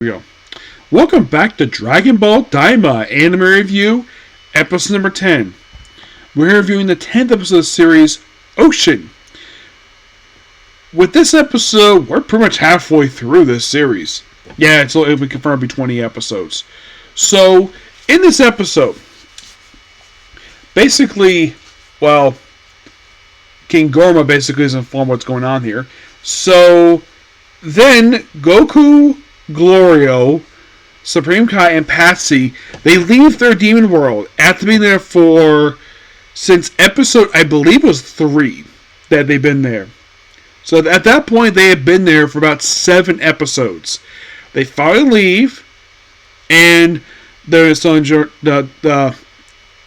We go. Welcome back to Dragon Ball Daima Anime Review, episode number 10. We're reviewing the 10th episode of the series, Ocean. With this episode, we're pretty much halfway through this series. Yeah, it'll be confirmed to be 20 episodes. So, in this episode, basically, King Gorma basically is informed what's going on here. So, then Goku, Glorio, Supreme Kai, and Patsy, they leave their demon world after being there since episode, I believe it was 3, that they've been there. So at that point, they had been there for about 7 episodes. They finally leave, and there's the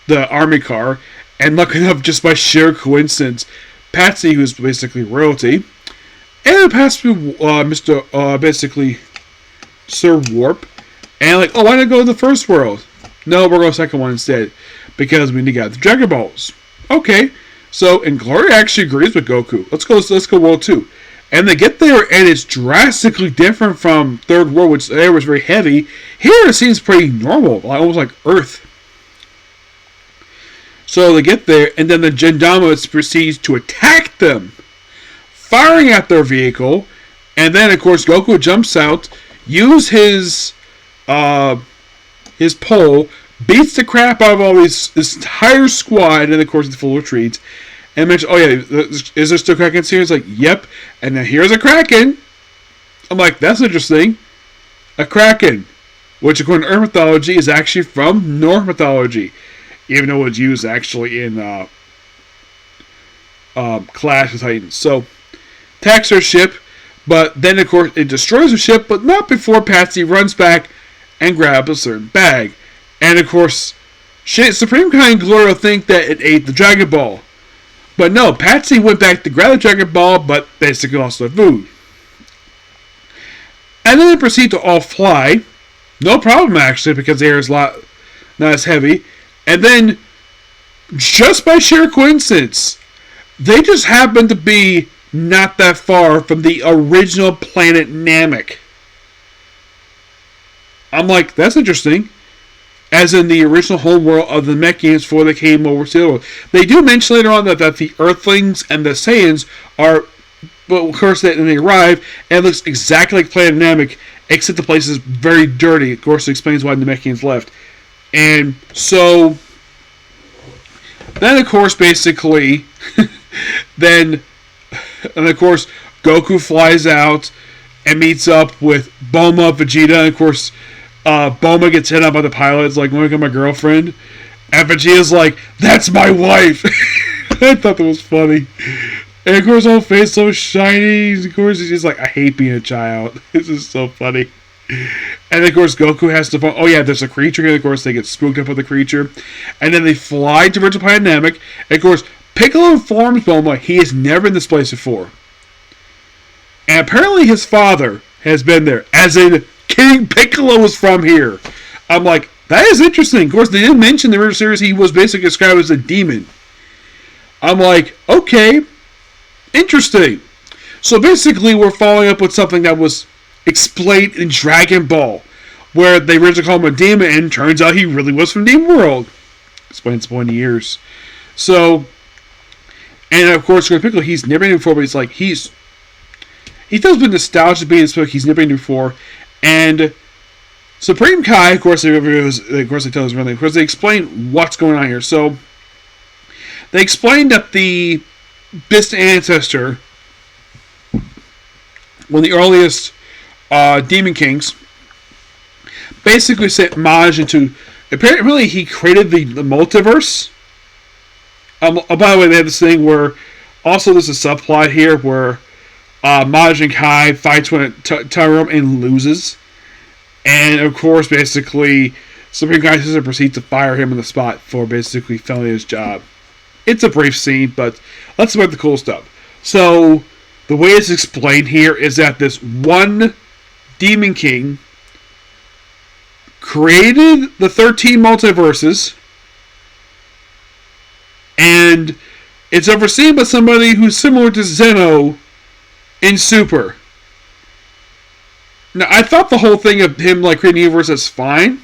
army car, and lucky enough, just by sheer coincidence, Patsy, who's basically royalty, and Patsy, basically Sir Warp, and why not go to the first world? No, we're going to the second one instead, because we need to get the Dragon Balls. Okay, and Gloria actually agrees with Goku. Let's go World 2. And they get there, and it's drastically different from Third World, which there was very heavy. Here it seems pretty normal, almost like Earth. So they get there, and then the Gendamas proceeds to attack them, firing at their vehicle, and then of course Goku jumps out, uses his pole, beats the crap out of this entire squad, and of course the full retreat. And mentions, oh yeah, is there still Krakens here? It's like, yep. And then here's a Kraken. I'm like, that's interesting. A Kraken, which according to Earth mythology is actually from Norse mythology, even though it was used actually in Clash of Titans. So, attacks her ship, but then of course it destroys her ship, but not before Patsy runs back and grabs a certain bag. And of course, Supreme Kai and Gloria think that it ate the Dragon Ball. But no, Patsy went back to grab the Dragon Ball, but basically lost their food. And then they proceed to all fly. No problem actually, because the air is not as heavy. And then, just by sheer coincidence, they just happen to be not that far from the original planet Namek. I'm like, that's interesting. As in the original homeworld of the Namekians before they came over to the world. They do mention later on that the Earthlings and the Saiyans are, well, of course, when they arrive, and it looks exactly like planet Namek, except the place is very dirty. Of course, it explains why the Namekians left. And so, then of course, basically, and of course, Goku flies out and meets up with Bulma, Vegeta, and of course, Bulma gets hit on by the pilot. It's like, want to become my girlfriend? And Vegeta's like, that's my wife! I thought that was funny. And of course, her whole face so shiny. Of course, he's just like, I hate being a child. This is so funny. And of course, Goku has to find, oh yeah, there's a creature here. Of course, they get spooked up with the creature. And then they fly to Virtual Planet Namek. And of course, Piccolo informs Bulma he has never been this place before. And apparently his father has been there. As in, King Piccolo was from here. I'm like, that is interesting. Of course, they didn't mention in the original series he was basically described as a demon. I'm like, okay, interesting. So basically, we're following up with something that was explained in Dragon Ball, where they originally called him a demon, and turns out he really was from Demon World. Explained it's 20 years. So, and of course, Piccolo, he's never been before, but he's like, he feels a bit nostalgic being this book. He's never been before. And Supreme Kai, of course, they tell us everything. Of course, they explain what's going on here. So, they explained that the distant ancestor, one of the earliest demon kings, basically sent Maj into. Apparently, he created the multiverse. By the way, they have this thing where also there's a subplot here where Majin Kai fights when Tyrum and loses. And of course, basically, Supreme Kai proceeds to fire him on the spot for basically failing his job. It's a brief scene, but let's look at the cool stuff. So, the way it's explained here is that this one Demon King created the 13 multiverses, and it's overseen by somebody who's similar to Zeno in Super. Now, I thought the whole thing of him like creating a universe is fine.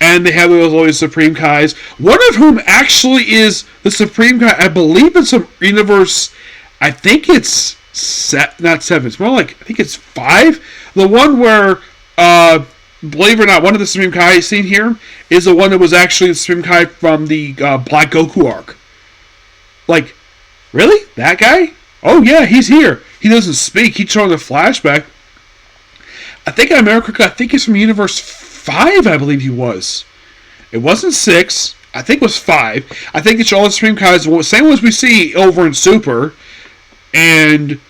And they have those Supreme Kais, one of whom actually is the Supreme Kai. I believe in some universe. I think it's not 7. It's more like I think it's 5. The one where, believe it or not, one of the Supreme Kai seen here is the one that was actually the Supreme Kai from the Black Goku arc. Like, really? That guy? Oh yeah, he's here. He doesn't speak. He's showing a flashback. I think I remember correctly. I think he's from Universe 5. I believe he was. It wasn't 6. I think it was 5. I think it's all the Supreme Kais, same as we see over in Super. And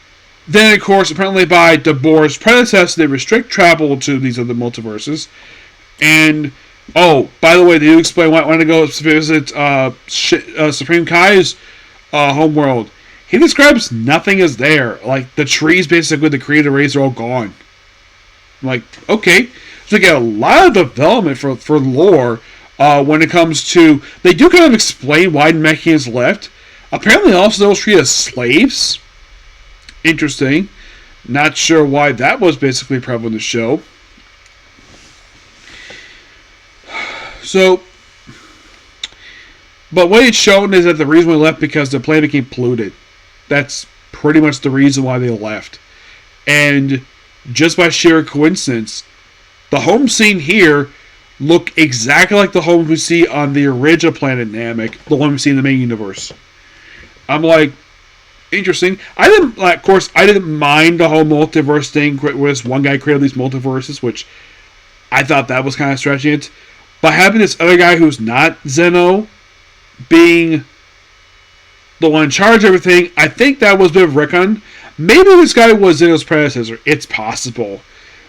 then, of course, apparently by Deborah's predecessor, they restrict travel to these other multiverses. And, oh, by the way, they do explain why I want to go visit Supreme Kai's homeworld. He describes nothing is there. Like, the trees, basically, the creator rays are all gone. I'm like, okay. So they get a lot of development for lore when it comes to... They do kind of explain why Namekians left. Apparently, also, they were treated as slaves. Interesting. Not sure why that was basically prevalent in the show. So, but what it's shown is that the reason we left because the planet became polluted. That's pretty much the reason why they left. And just by sheer coincidence, the home scene here look exactly like the homes we see on the original planet Namek, the one we see in the main universe. I'm like, interesting. I didn't mind the whole multiverse thing where this one guy created these multiverses, which I thought that was kind of stretching it. But having this other guy who's not Zeno being the one in charge of everything, I think that was a bit of retcon. Maybe this guy was Zeno's predecessor. It's possible.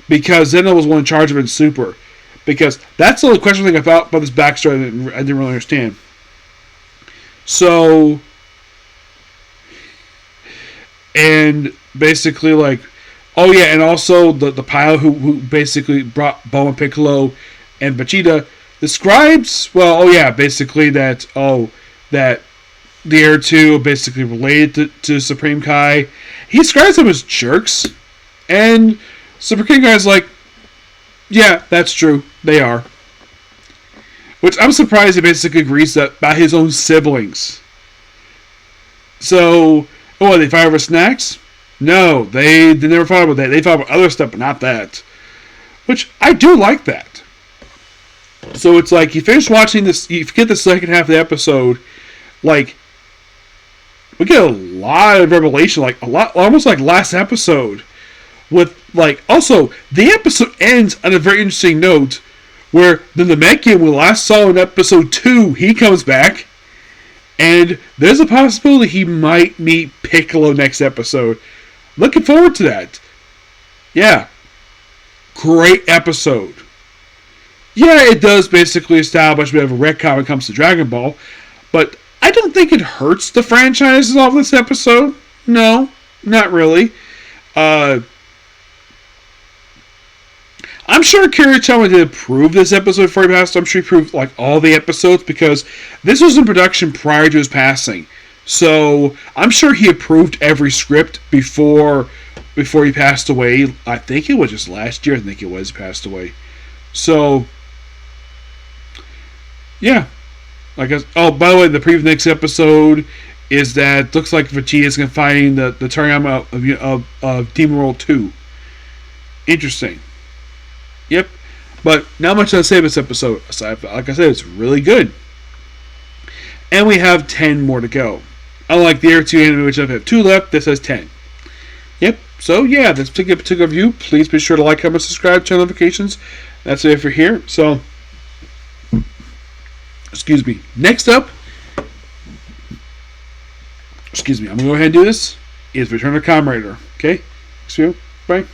Because Zeno was one in charge of it in Super. Because that's the only question thing I thought about this backstory I didn't really understand. So... And basically, like, oh yeah, and also the pilot who basically brought Bulma, Piccolo, and Vegeta describes, well, oh yeah, basically that the Air 2 basically related to Supreme Kai. He describes them as jerks, and Supreme Kai is like, yeah, that's true, they are. Which I'm surprised he basically agrees that by his own siblings. So... Oh, they fight over snacks? No, they never fought about that. They fought about other stuff, but not that. Which, I do like that. So it's like, you finish watching this, you get the second half of the episode, like, we get a lot of revelation, like, almost like last episode. With, like, also, the episode ends on a very interesting note, where the Namekian we last saw in episode 2, he comes back. And there's a possibility he might meet Piccolo next episode. Looking forward to that. Yeah. Great episode. Yeah, it does basically establish a bit of a retcon when it comes to Dragon Ball. But I don't think it hurts the franchise of this episode. No, not really. I'm sure Kiriyama did approve this episode before he passed. I'm sure he approved like all the episodes because this was in production prior to his passing. So I'm sure he approved every script before he passed away. I think it was just last year. I think it was he passed away. So yeah, I guess. Oh, by the way, the preview next episode is that looks like Vegeta's gonna find the Toriyama of Demon World 2. Interesting. Yep. But not much to say about this episode. Like I said, it's really good. And we have 10 more to go. Unlike the Air 2 anime, which I have 2 left, this has 10. Yep. So, yeah, this particular review. Please be sure to like, comment, subscribe, turn notifications. That's it for here. So, excuse me. Next up, I'm going to go ahead and do this, is Return of Kamen Rider. Okay? Thanks for you. Bye.